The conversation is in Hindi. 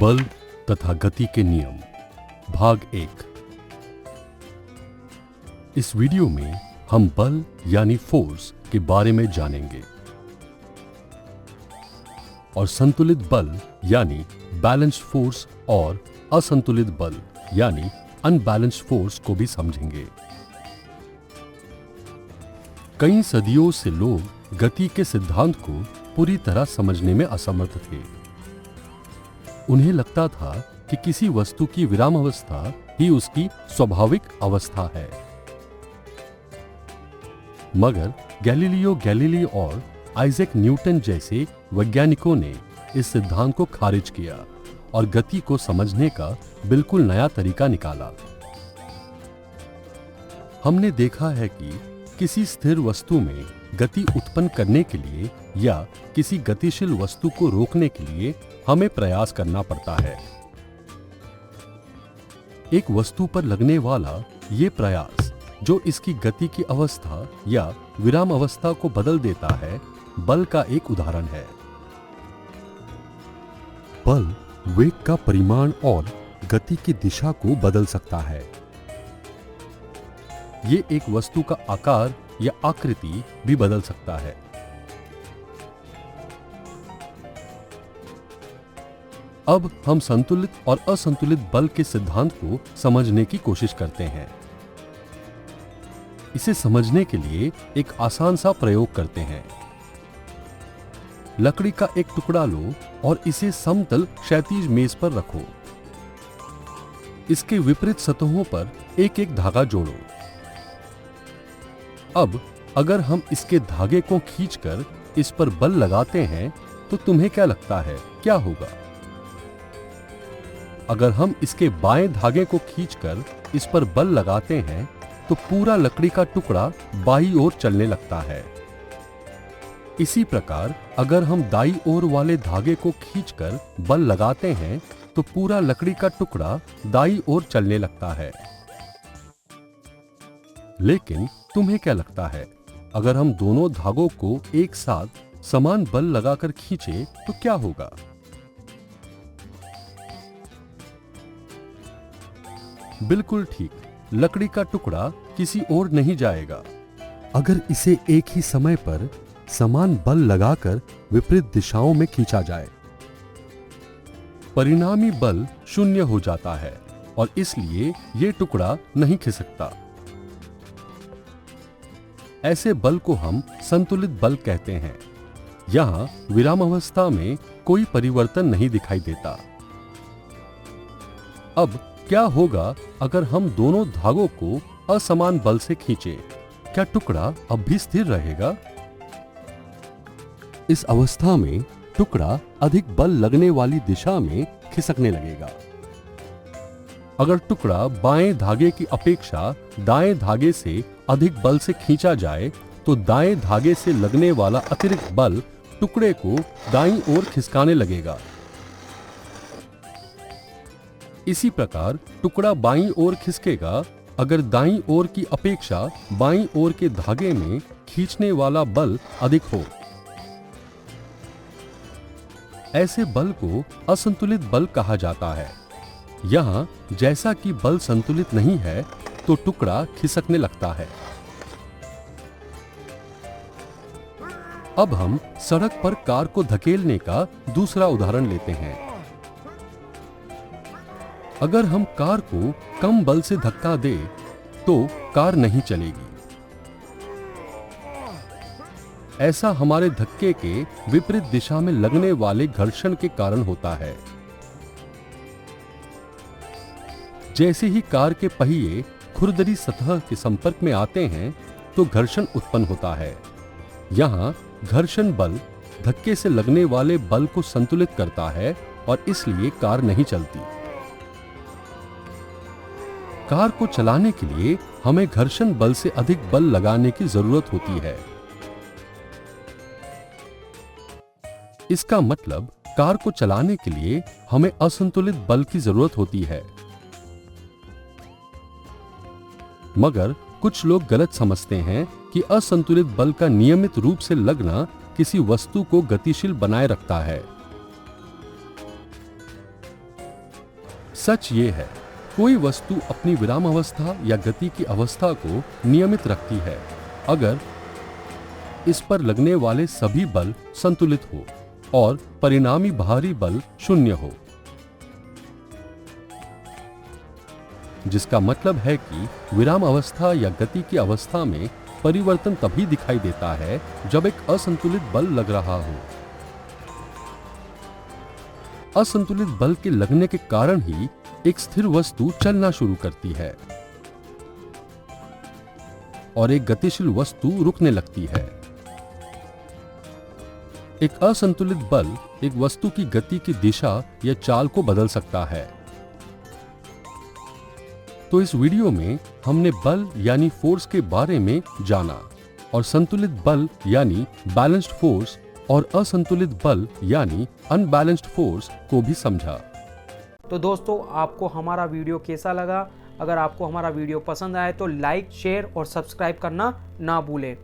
बल तथा गति के नियम भाग 1। इस वीडियो में हम बल यानी फोर्स के बारे में जानेंगे और संतुलित बल यानी बैलेंस्ड फोर्स और असंतुलित बल यानी अनबैलेंस्ड फोर्स को भी समझेंगे। कई सदियों से लोग गति के सिद्धांत को पूरी तरह समझने में असमर्थ थे। उन्हें लगता था कि किसी वस्तु की विरामावस्था ही उसकी स्वाभाविक अवस्था है। मगर गैलीलियो गैलीली और आइजैक न्यूटन जैसे वैज्ञानिकों ने इस सिद्धांत को खारिज किया और गति को समझने का बिल्कुल नया तरीका निकाला। हमने देखा है कि किसी स्थिर वस्तु में गति उत्पन्न करने के लिए या किसी गतिशील वस्तु को रोकने के लिए हमें प्रयास करना पड़ता है। एक वस्तु पर लगने वाला ये प्रयास जो इसकी गति की अवस्था या विराम अवस्था को बदल देता है, बल का एक उदाहरण है। बल वेग का परिमाण और गति की दिशा को बदल सकता है। ये एक वस्तु का आकार या आकृति भी बदल सकता है। अब हम संतुलित और असंतुलित बल के सिद्धांत को समझने की कोशिश करते हैं। इसे समझने के लिए एक आसान सा प्रयोग करते हैं। लकड़ी का एक टुकड़ा लो और इसे समतल क्षैतिज मेज पर रखो। इसके विपरीत सतहों पर एक एक धागा जोड़ो। अब अगर हम इसके धागे को खींचकर इस पर बल लगाते हैं तो तुम्हें क्या लगता है क्या होगा? अगर हम इसके बाएं धागे को खींचकर इस पर बल लगाते हैं तो पूरा लकड़ी का टुकड़ा बाईं ओर चलने लगता है। इसी प्रकार अगर हम दाईं ओर वाले धागे को खींचकर बल लगाते हैं तो पूरा लकड़ी का टुकड़ा दाईं ओर चलने लगता है। लेकिन तुम्हें क्या लगता है, अगर हम दोनों धागों को एक साथ समान बल लगाकर खींचे तो क्या होगा? बिल्कुल ठीक, लकड़ी का टुकड़ा किसी ओर नहीं जाएगा। अगर इसे एक ही समय पर समान बल लगाकर विपरीत दिशाओं में खींचा जाए, परिणामी बल शून्य हो जाता है और इसलिए यह टुकड़ा नहीं खिसकता। ऐसे बल को हम संतुलित बल कहते हैं। यहां विरामावस्था में कोई परिवर्तन नहीं दिखाई देता। अब क्या होगा अगर हम दोनों धागों को असमान बल से खींचे? क्या टुकड़ा अब भी स्थिर रहेगा? इस अवस्था में टुकड़ा अधिक बल लगने वाली दिशा में खिसकने लगेगा। अगर टुकड़ा बाएं धागे की अपेक्षा दाएं धागे से अधिक बल से खींचा जाए तो दाएं धागे से लगने वाला अतिरिक्त बल टुकड़े को दाईं ओर खिसकाने लगेगा। इसी प्रकार टुकड़ा बाईं ओर खिसकेगा अगर दाईं ओर की अपेक्षा बाईं ओर के धागे में खींचने वाला बल अधिक हो। ऐसे बल को असंतुलित बल कहा जाता है। यहां जैसा कि बल संतुलित नहीं है तो टुकड़ा खिसकने लगता है। अब हम सड़क पर कार को धकेलने का दूसरा उदाहरण लेते हैं। अगर हम कार को कम बल से धक्का दें तो कार नहीं चलेगी। ऐसा हमारे धक्के के विपरीत दिशा में लगने वाले घर्षण के कारण होता है। जैसे ही कार के पहिए खुरदरी सतह के संपर्क में आते हैं तो घर्षण उत्पन्न होता है। यहाँ घर्षण बल धक्के से लगने वाले बल को संतुलित करता है और इसलिए कार नहीं चलती। कार को चलाने के लिए हमें घर्षण बल से अधिक बल लगाने की जरूरत होती है। इसका मतलब कार को चलाने के लिए हमें असंतुलित बल की जरूरत होती है। मगर कुछ लोग गलत समझते हैं कि असंतुलित बल का नियमित रूप से लगना किसी वस्तु को गतिशील बनाए रखता है। सच ये है, कोई वस्तु अपनी विराम अवस्था या गति की अवस्था को नियमित रखती है अगर इस पर लगने वाले सभी बल संतुलित हो और परिणामी बाहरी बल शून्य हो, जिसका मतलब है कि विराम अवस्था या गति की अवस्था में परिवर्तन तभी दिखाई देता है जब एक असंतुलित बल लग रहा हो। असंतुलित बल के लगने के कारण ही एक स्थिर वस्तु चलना शुरू करती है और एक गतिशील वस्तु रुकने लगती है। एक असंतुलित बल एक वस्तु की गति की दिशा या चाल को बदल सकता है। तो इस वीडियो में हमने बल यानी फोर्स के बारे में जाना और संतुलित बल यानी बैलेंस्ड फोर्स और असंतुलित बल यानी अनबैलेंस्ड फोर्स को भी समझा। तो दोस्तों, आपको हमारा वीडियो कैसा लगा? अगर आपको हमारा वीडियो पसंद आए तो लाइक, शेयर और सब्सक्राइब करना ना भूलें।